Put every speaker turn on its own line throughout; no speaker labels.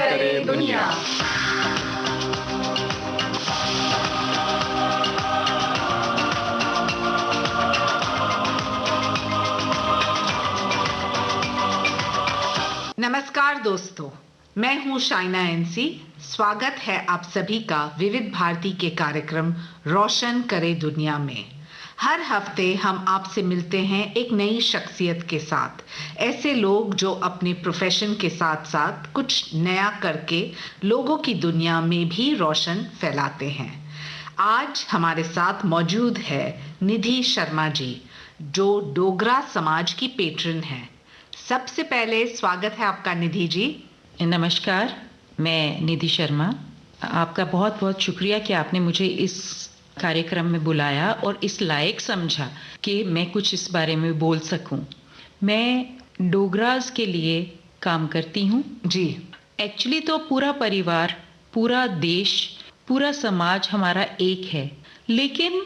करे दुनिया।
नमस्कार दोस्तों, मैं हूं शाइना एनसी। स्वागत है आप सभी का विविध भारती के कार्यक्रम रोशन करे दुनिया में। हर हफ्ते हम आपसे मिलते हैं एक नई शख्सियत के साथ, ऐसे लोग जो अपने प्रोफेशन के साथ साथ कुछ नया करके लोगों की दुनिया में भी रोशन फैलाते हैं। आज हमारे साथ मौजूद है निधि शर्मा जी, जो डोगरा समाज की पेट्रन हैं। सबसे पहले स्वागत है आपका निधि जी।
नमस्कार, मैं निधि शर्मा। आपका बहुत बहुत शुक्रिया कि आपने मुझे इस कार्यक्रम में बुलाया और इस लायक समझा कि मैं कुछ इस बारे में बोल सकूं। मैं डोगरास के लिए काम करती हूं
जी।
एक्चुअली तो पूरा परिवार, पूरा देश, पूरा समाज हमारा एक है, लेकिन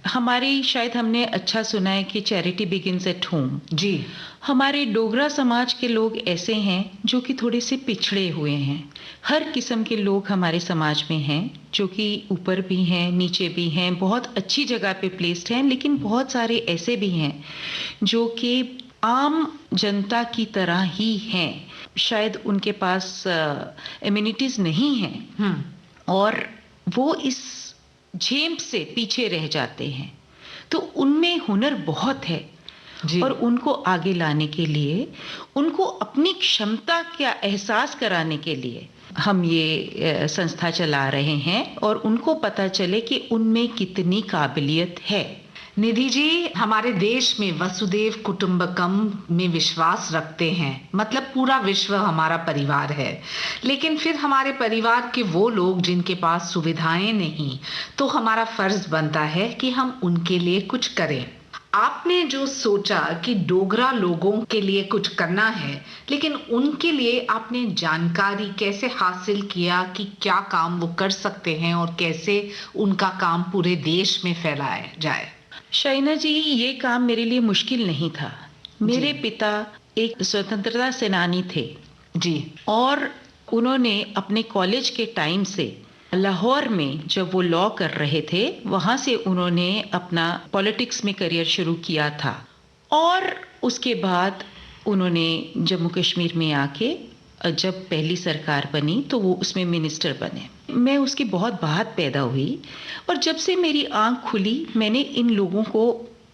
हमारी शायद हमने अच्छा सुना है कि चैरिटी बिगिंस एट होम।
जी।
हमारे डोगरा समाज के लोग ऐसे हैं जो कि थोड़े से पिछड़े हुए हैं। हर किस्म के लोग हमारे समाज में हैं, जो कि ऊपर भी हैं, नीचे भी हैं, बहुत अच्छी जगह पे प्लेस्ड हैं, लेकिन बहुत सारे ऐसे भी हैं जो कि आम जनता की तरह ही हैं। शायद उनके पास एमिनिटीज नहीं हैं और वो इस झेप से पीछे रह जाते हैं। तो उनमें हुनर बहुत है जी। और उनको आगे लाने के लिए, उनको अपनी क्षमता का एहसास कराने के लिए हम ये संस्था चला रहे हैं और उनको पता चले कि उनमें कितनी काबिलियत है।
निधि जी, हमारे देश में वसुदेव कुटुंबकम में विश्वास रखते हैं, मतलब पूरा विश्व हमारा परिवार है। लेकिन फिर हमारे परिवार के वो लोग जिनके पास सुविधाएं नहीं, तो हमारा फर्ज बनता है कि हम उनके लिए कुछ करें। आपने जो सोचा कि डोगरा लोगों के लिए कुछ करना है, लेकिन उनके लिए आपने जानकारी कैसे हासिल किया कि क्या काम वो कर सकते हैं और कैसे उनका काम पूरे देश में फैलाया जाए?
शाइना जी, ये काम मेरे लिए मुश्किल नहीं था। मेरे पिता एक स्वतंत्रता सेनानी थे
जी,
और उन्होंने अपने कॉलेज के टाइम से लाहौर में जब वो लॉ कर रहे थे, वहाँ से उन्होंने अपना पॉलिटिक्स में करियर शुरू किया था और उसके बाद उन्होंने जम्मू कश्मीर में आके जब पहली सरकार बनी तो वो उसमें मिनिस्टर बने। मैं उसकी बहुत बाद पैदा हुई और जब से मेरी आंख खुली, मैंने इन लोगों को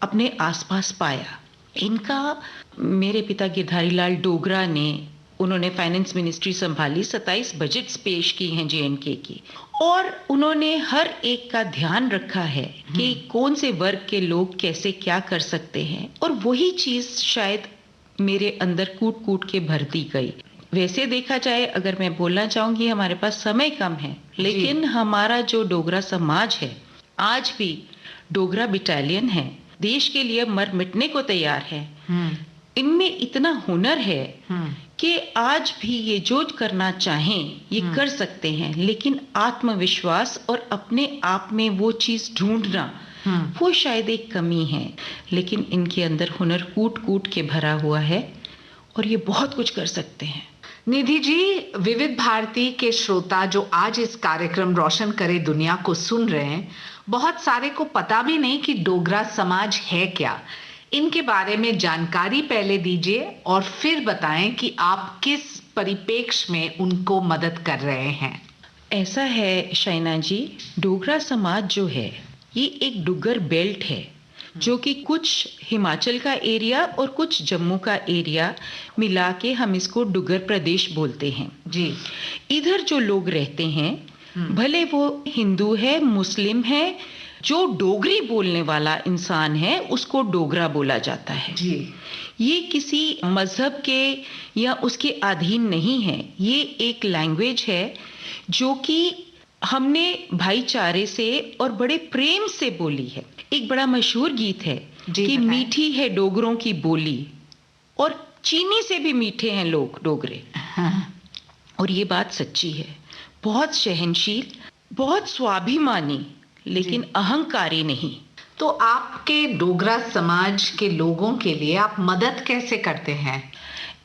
अपने आसपास पाया। इनका मेरे पिता गिरधारी लाल डोगरा ने, उन्होंने फाइनेंस मिनिस्ट्री संभाली, 27 बजट्स पेश की हैं JNK की, और उन्होंने हर एक का ध्यान रखा है कि कौन से वर्ग के लोग कैसे क्या कर सकते हैं, और वही चीज़ शायद मेरे अंदर कूट कूट के भर दी गई। वैसे देखा जाए, अगर मैं बोलना चाहूँगी, हमारे पास समय कम है, लेकिन हमारा जो डोगरा समाज है, आज भी डोगरा बटालियन है, देश के लिए मर मिटने को तैयार है। इनमें इतना हुनर है कि आज भी ये जो करना चाहें ये कर सकते हैं, लेकिन आत्मविश्वास और अपने आप में वो चीज़ ढूंढना, वो शायद एक कमी है। लेकिन इनके अंदर हुनर कूट कूट के भरा हुआ है और ये बहुत कुछ कर सकते हैं।
निधि जी, विविध भारती के श्रोता जो आज इस कार्यक्रम रोशन करे दुनिया को सुन रहे हैं, बहुत सारे को पता भी नहीं कि डोगरा समाज है क्या। इनके बारे में जानकारी पहले दीजिए और फिर बताएं कि आप किस परिप्रेक्ष्य में उनको मदद कर रहे हैं।
ऐसा है शाइना जी, डोगरा समाज जो है ये एक डुग्गर बेल्ट है, जो कि कुछ हिमाचल का एरिया और कुछ जम्मू का एरिया मिला के हम इसको डुग्गर प्रदेश बोलते हैं
जी।
इधर जो लोग रहते हैं, भले वो हिंदू है, मुस्लिम है, जो डोगरी बोलने वाला इंसान है उसको डोगरा बोला जाता है
जी।
ये किसी मजहब के या उसके अधीन नहीं है। ये एक लैंग्वेज है जो कि हमने भाईचारे से और बड़े प्रेम से बोली है। एक बड़ा मशहूर गीत है कि मीठी है डोगरों की बोली, और चीनी से भी मीठे हैं लोग डोगरे। और ये बात सच्ची है। बहुत सहनशील, बहुत स्वाभिमानी, लेकिन अहंकारी नहीं।
तो आपके डोगरा समाज के लोगों के लिए आप मदद कैसे करते हैं?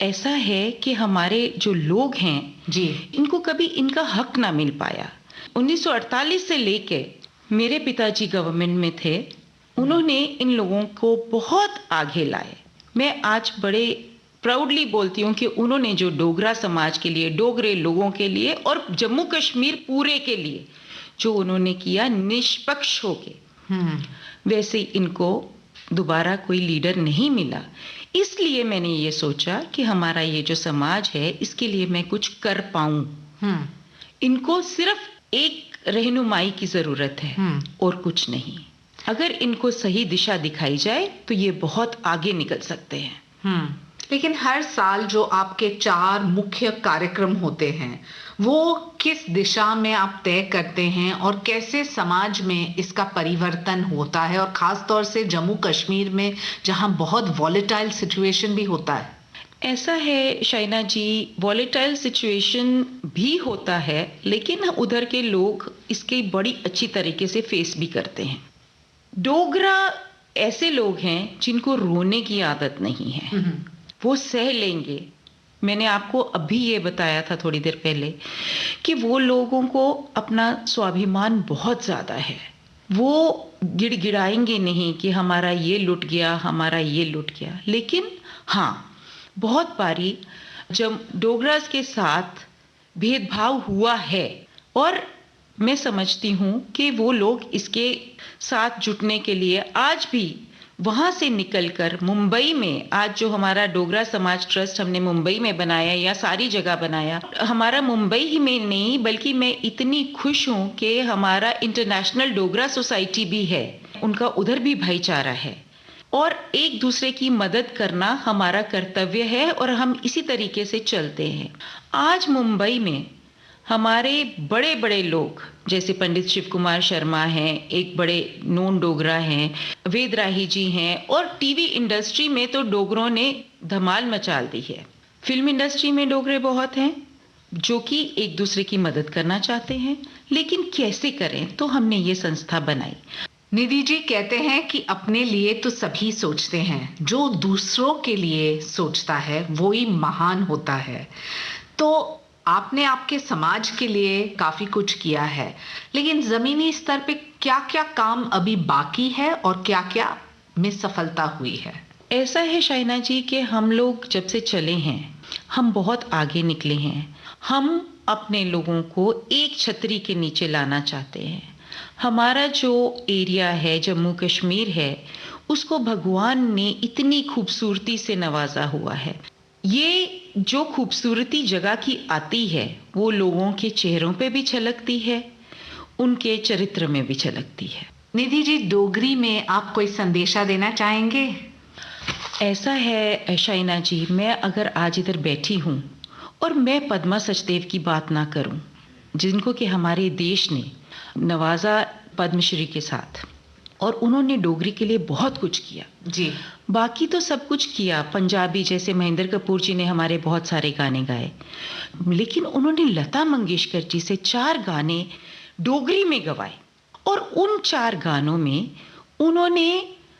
ऐसा है कि हमारे जो लोग हैं
जी।
इनको कभी इनका हक ना मिल पाया। 1948 से लेके मेरे पिताजी गवर्नमेंट में थे, उन्होंने इन लोगों को बहुत आगे लाए। मैं आज बड़े प्राउडली बोलती हूँ कि उन्होंने जो डोगरा समाज के लिए, डोगरे लोगों के लिए और जम्मू कश्मीर पूरे के लिए जो उन्होंने किया निष्पक्ष होके, वैसे इनको दोबारा कोई लीडर नहीं मिला। इसलिए मैंने ये सोचा कि हमारा ये जो समाज है इसके लिए मैं कुछ कर पाऊं। इनको सिर्फ एक रहनुमाई की जरूरत है और कुछ नहीं। अगर इनको सही दिशा दिखाई जाए तो ये बहुत आगे निकल सकते हैं।
लेकिन हर साल जो आपके 4 मुख्य कार्यक्रम होते हैं वो किस दिशा में आप तय करते हैं और कैसे समाज में इसका परिवर्तन होता है, और खास तौर से जम्मू कश्मीर में जहां बहुत वॉलेटाइल सिचुएशन भी होता है?
ऐसा है शाइना जी, वॉलेटाइल सिचुएशन भी होता है लेकिन उधर के लोग इसके बड़ी अच्छी तरीके से फेस भी करते हैं। डोगरा ऐसे लोग हैं जिनको रोने की आदत नहीं है, वो सह लेंगे। मैंने आपको अभी ये बताया था थोड़ी देर पहले कि वो लोगों को अपना स्वाभिमान बहुत ज़्यादा है। वो गिड़गिड़ाएंगे नहीं कि हमारा ये लुट गया, हमारा ये लुट गया। लेकिन हाँ, बहुत बारी जब डोगरास के साथ भेदभाव हुआ है और मैं समझती हूँ कि वो लोग इसके साथ जुटने के लिए आज भी वहाँ से निकलकर मुंबई में, आज जो हमारा डोगरा समाज ट्रस्ट हमने मुंबई में बनाया या सारी जगह बनाया, हमारा मुंबई ही में नहीं बल्कि मैं इतनी खुश हूँ कि हमारा इंटरनेशनल डोगरा सोसाइटी भी है, उनका उधर भी भाईचारा है और एक दूसरे की मदद करना हमारा कर्तव्य है और हम इसी तरीके से चलते हैं। आज मुंबई में हमारे बड़े बड़े लोग जैसे पंडित शिव कुमार शर्मा हैं, एक बड़े नोन डोगरा हैं, वेद राही जी हैं, और टीवी इंडस्ट्री में तो डोगरों ने धमाल मचा दी है। फिल्म इंडस्ट्री में डोगरे बहुत हैं जो कि एक दूसरे की मदद करना चाहते हैं, लेकिन कैसे करें, तो हमने ये संस्था बनाई।
निधि जी कहते हैं कि अपने लिए तो सभी सोचते हैं, जो दूसरों के लिए सोचता है वो ही महान होता है। तो आपने आपके समाज के लिए काफी कुछ किया है, लेकिन जमीनी स्तर पे क्या-क्या काम अभी बाकी है और क्या-क्या में सफलता हुई है?
ऐसा है शाइना जी कि हम लोग जब से चले हैं हम बहुत आगे निकले हैं। हम अपने लोगों को एक छतरी के नीचे लाना चाहते हैं। हमारा जो एरिया है, जम्मू कश्मीर है, उसको भगवान ने इतनी खूबसूरती से नवाजा हुआ है। ये जो खूबसूरती जगह की आती है वो लोगों के चेहरों पे भी झलकती है, उनके चरित्र में भी झलकती है।
निधि जी, डोगरी में आप कोई संदेशा देना चाहेंगे?
ऐसा है शाइना जी, मैं अगर आज इधर बैठी हूँ और मैं पद्मा सचदेव की बात ना करूँ, जिनको कि हमारे देश ने नवाजा पद्मश्री के साथ, और उन्होंने डोगरी के लिए बहुत कुछ किया
जी।
बाकी तो सब कुछ किया, पंजाबी जैसे महेंद्र कपूर जी ने हमारे बहुत सारे गाने गाए, लेकिन उन्होंने लता मंगेशकर जी से 4 गाने डोगरी में गवाए और उन 4 गानों में उन्होंने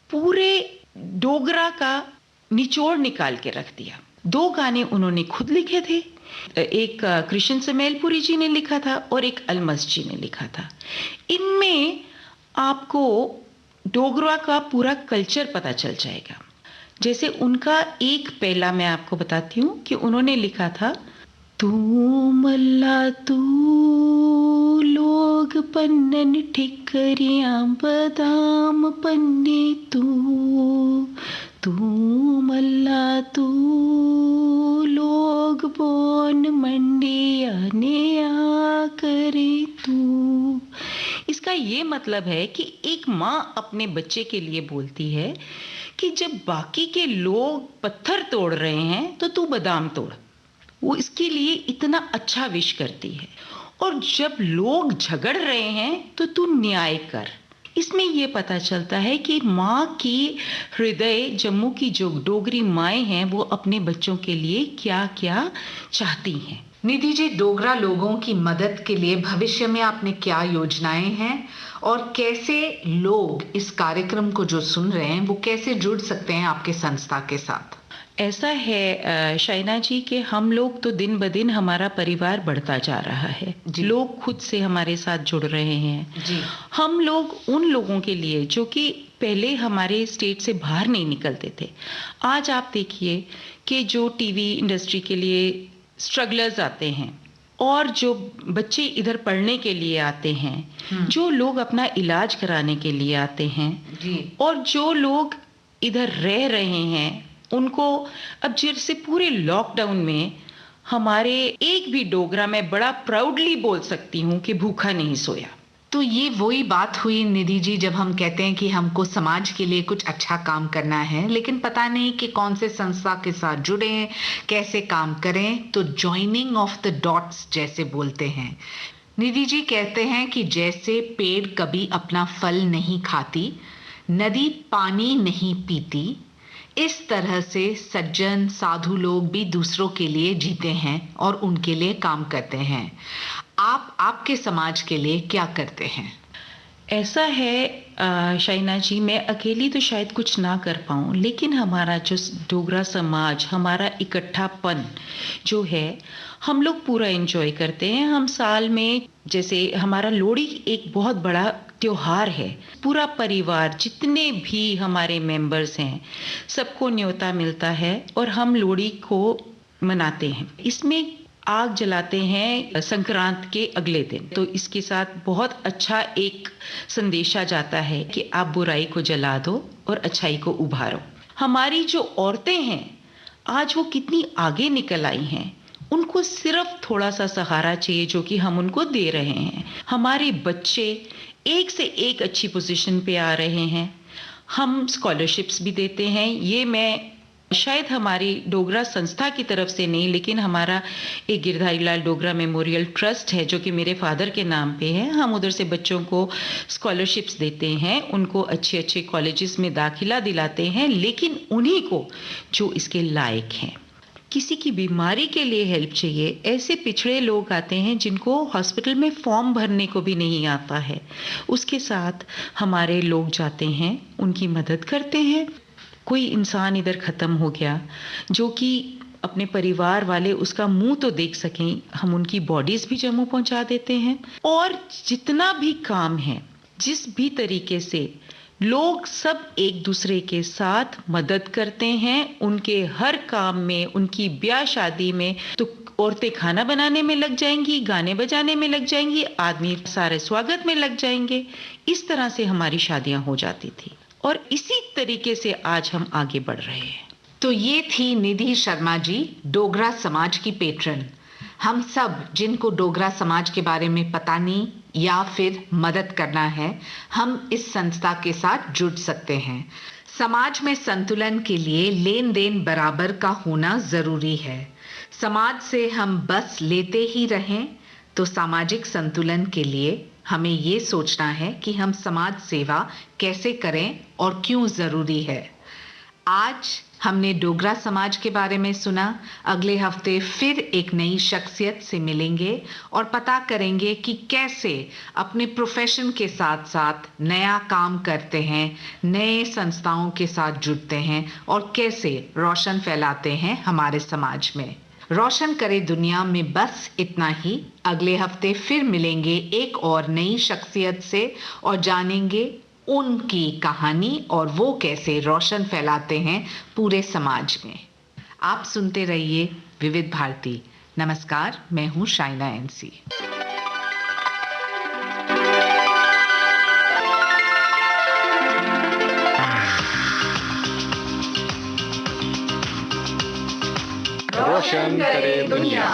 पूरे डोगरा का निचोड़ निकाल के रख दिया। 2 गाने उन्होंने खुद लिखे थे, एक कृष्ण समेलपुरी जी ने लिखा था और एक अलमस जी ने लिखा था। इनमें आपको डोगरा का पूरा कल्चर पता चल जाएगा। जैसे उनका एक पहला मैं आपको बताती हूँ कि उन्होंने लिखा था, तू मल्ला तू लोग पन्नन ठिकरियां बादाम पन्ने तू मल्ला तू लोग बोन मंडिया ने आ करे तू। इसका ये मतलब है कि एक माँ अपने बच्चे के लिए बोलती है कि जब बाकी के लोग पत्थर तोड़ रहे हैं तो तू बादाम तोड़। वो इसके लिए इतना अच्छा विश करती है। और जब लोग झगड़ रहे हैं तो तू न्याय कर। इसमें ये पता चलता है कि माँ की हृदय, जम्मू की जो डोगरी माएँ हैं, वो अपने बच्चों के लिए क्या क्या चाहती हैं।
निधि जी, डोगरा लोगों की मदद के लिए भविष्य में आपने क्या योजनाएं हैं और कैसे लोग इस कार्यक्रम को जो सुन रहे हैं वो कैसे जुड़ सकते हैं आपके संस्था के साथ?
ऐसा है शाइना जी कि हम लोग तो दिन ब दिन हमारा परिवार बढ़ता जा रहा है,
जी।
लोग खुद से हमारे साथ जुड़ रहे हैं।
जी।
हम लोग उन लोगों के लिए जो कि पहले हमारे स्टेट से बाहर नहीं निकलते थे, आज आप देखिए कि जो टीवी इंडस्ट्री के लिए स्ट्रगलर्स आते हैं और जो बच्चे इधर पढ़ने के लिए आते हैं, जो लोग अपना इलाज कराने के लिए आते हैं,
जी।
और जो लोग इधर रह रहे हैं, उनको अब जैसे पूरे लॉकडाउन में हमारे एक भी डोगरा मैं बड़ा प्राउडली बोल सकती हूँ कि भूखा नहीं सोया।
तो ये वही बात हुई निधि जी, जब हम कहते हैं कि हमको समाज के लिए कुछ अच्छा काम करना है, लेकिन पता नहीं कि कौन से संस्था के साथ जुड़े, कैसे काम करें, तो जॉइनिंग ऑफ द डॉट्स जैसे बोलते हैं। निधि जी कहते हैं कि जैसे पेड़ कभी अपना फल नहीं खाती, नदी पानी नहीं पीती, इस तरह से सज्जन साधु लोग भी दूसरों के लिए जीते हैं और उनके लिए काम करते हैं। आप आपके समाज के लिए क्या करते हैं?
ऐसा है शाइना जी, मैं अकेली तो शायद कुछ ना कर पाऊँ, लेकिन हमारा जो डोगरा समाज, हमारा इकट्ठापन जो है, हम लोग पूरा एंजॉय करते हैं। हम साल में जैसे हमारा लोहड़ी एक बहुत बड़ा त्योहार है, पूरा परिवार जितने भी हमारे मेंबर्स हैं सबको न्योता मिलता है और हम लोहड़ी को मनाते हैं। इसमें आग जलाते हैं संक्रांत के अगले दिन, तो इसके साथ बहुत अच्छा एक संदेशा जाता है कि आप बुराई को जला दो और अच्छाई को उभारो। हमारी जो औरतें हैं आज वो कितनी आगे निकल आई हैं, उनको सिर्फ थोड़ा सा सहारा चाहिए जो कि हम उनको दे रहे हैं। हमारे बच्चे एक से एक अच्छी पोजीशन पे आ रहे हैं, हम स्कॉलरशिप्स भी देते हैं। ये मैं शायद हमारी डोगरा संस्था की तरफ से नहीं, लेकिन हमारा एक गिरधारी लाल डोगरा मेमोरियल ट्रस्ट है जो कि मेरे फादर के नाम पे है। हम उधर से बच्चों को स्कॉलरशिप्स देते हैं, उनको अच्छे अच्छे कॉलेजेस में दाखिला दिलाते हैं, लेकिन उन्हीं को जो इसके लायक हैं। किसी की बीमारी के लिए हेल्प चाहिए, ऐसे पिछड़े लोग आते हैं जिनको हॉस्पिटल में फॉर्म भरने को भी नहीं आता है, उसके साथ हमारे लोग जाते हैं, उनकी मदद करते हैं। कोई इंसान इधर ख़त्म हो गया जो कि अपने परिवार वाले उसका मुंह तो देख सकें, हम उनकी बॉडीज भी जम्मू पहुंचा देते हैं। और जितना भी काम है, जिस भी तरीके से लोग सब एक दूसरे के साथ मदद करते हैं, उनके हर काम में, उनकी ब्याह शादी में तो औरतें खाना बनाने में लग जाएंगी, गाने बजाने में लग जाएंगी, आदमी सारे स्वागत में लग जाएंगे। इस तरह से हमारी शादियां हो जाती थी और इसी तरीके से आज हम आगे बढ़ रहे हैं।
तो ये थी निधि शर्मा जी, डोगरा समाज की पेट्रन। हम सब जिनको डोगरा समाज के बारे में पता नहीं या फिर मदद करना है, हम इस संस्था के साथ जुड़ सकते हैं। समाज में संतुलन के लिए लेन देन बराबर का होना जरूरी है। समाज से हम बस लेते ही रहें तो सामाजिक संतुलन के लिए हमें ये सोचना है कि हम समाज सेवा कैसे करें और क्यों जरूरी है। आज हमने डोगरा समाज के बारे में सुना। अगले हफ्ते फिर एक नई शख्सियत से मिलेंगे और पता करेंगे कि कैसे अपने प्रोफेशन के साथ साथ नया काम करते हैं, नए संस्थाओं के साथ जुड़ते हैं और कैसे रोशन फैलाते हैं हमारे समाज में। रोशन करे दुनिया में बस इतना ही। अगले हफ्ते फिर मिलेंगे एक और नई शख्सियत से और जानेंगे उनकी कहानी और वो कैसे रोशन फैलाते हैं पूरे समाज में। आप सुनते रहिए विविध भारती। नमस्कार, मैं हूं शाइना एनसी।
रोशन करे दुनिया।